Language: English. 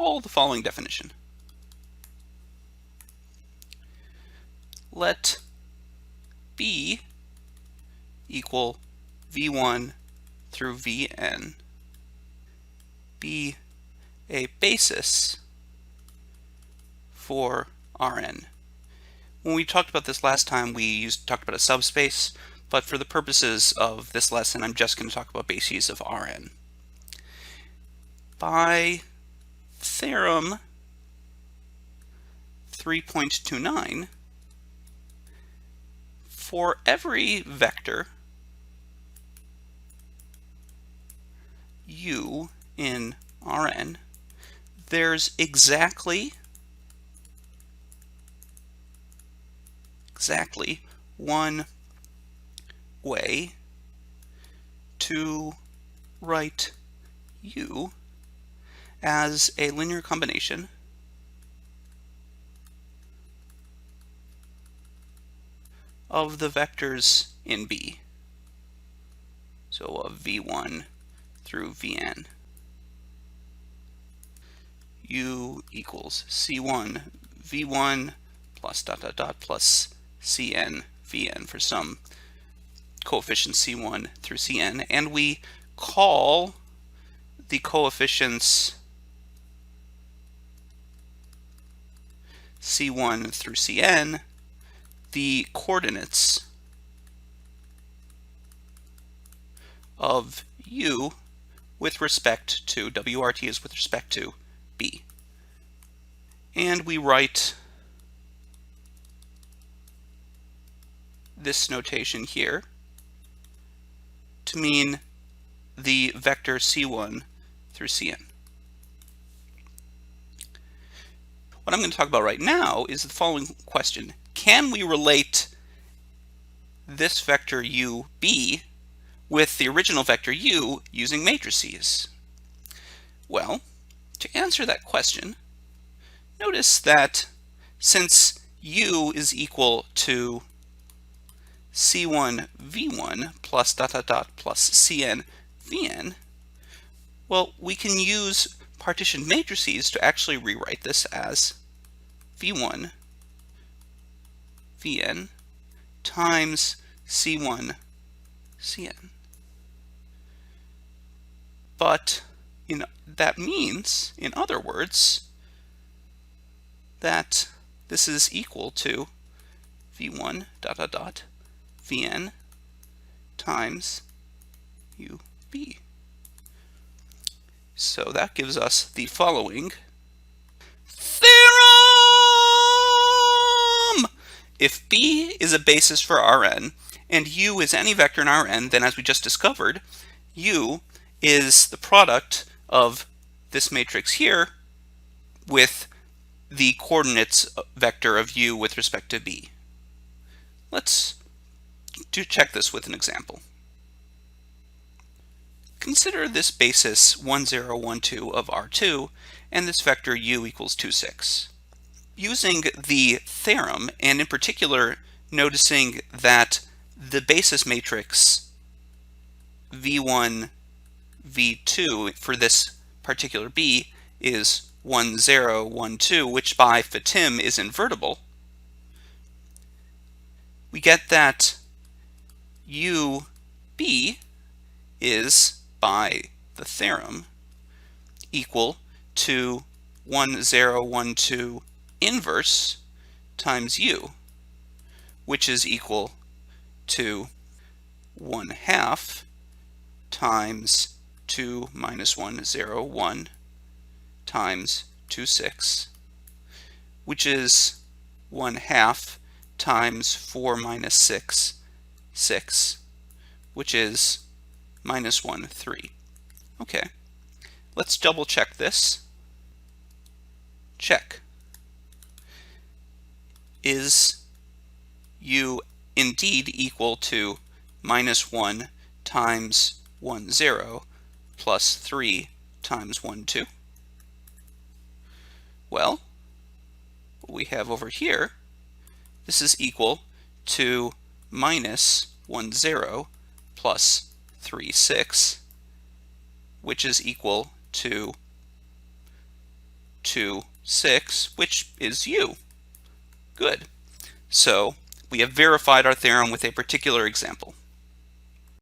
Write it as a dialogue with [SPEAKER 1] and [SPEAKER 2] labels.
[SPEAKER 1] recall the following definition. Let B equal V1 through Vn be a basis for Rn. When we talked about this last time, we talked about a subspace, but for the purposes of this lesson, I'm just going to talk about bases of Rn. By theorem 3.29, for every vector u in Rn, there's exactly one way to write u as a linear combination of the vectors in B. So of v1 through vn. U equals c1 v1 plus dot dot dot plus cn vn for some coefficient c1 through cn, and we call the coefficients c1 through cn the coordinates of u with respect to WRT is with respect to B. And we write this notation here to mean the vector c1 through cn. What I'm going to talk about right now is the following question. Can we relate this vector u, B, with the original vector u using matrices? Well, to answer that question, notice that since u is equal to c1 v1 plus dot dot dot plus cn vn, well, we can use partition matrices to actually rewrite this as v1 vn times c1 cn. But that means, in other words, that this is equal to v1 dot dot dot vn times ub. So that gives us the following theorem! If B is a basis for Rn and u is any vector in Rn, then as we just discovered, u is the product of this matrix here with the coordinates vector of u with respect to B. Let's check this with an example. Consider this basis 1, 0, 1, 2 of R2 and this vector u equals 2, 6. Using the theorem, and in particular noticing that the basis matrix v1 v2 for this particular B is 1, 0, 1, 2, which by Fatim is invertible, we get that ub is, by the theorem, equal to 1, 0, 1, 2 inverse times u, which is equal to 1/2 times 2 minus 1, 0, 1 times 2, 6, which is 1/2 times 4 minus 6, 6, which is minus 1, 3. Okay, let's double check this. Check. Is u indeed equal to minus 1 times 1, 0 plus 3 times 1, 2? Well, what we have over here, this is equal to minus 1, 0 plus 3, 6, which is equal to 2, 6, which is u. Good. So we have verified our theorem with a particular example.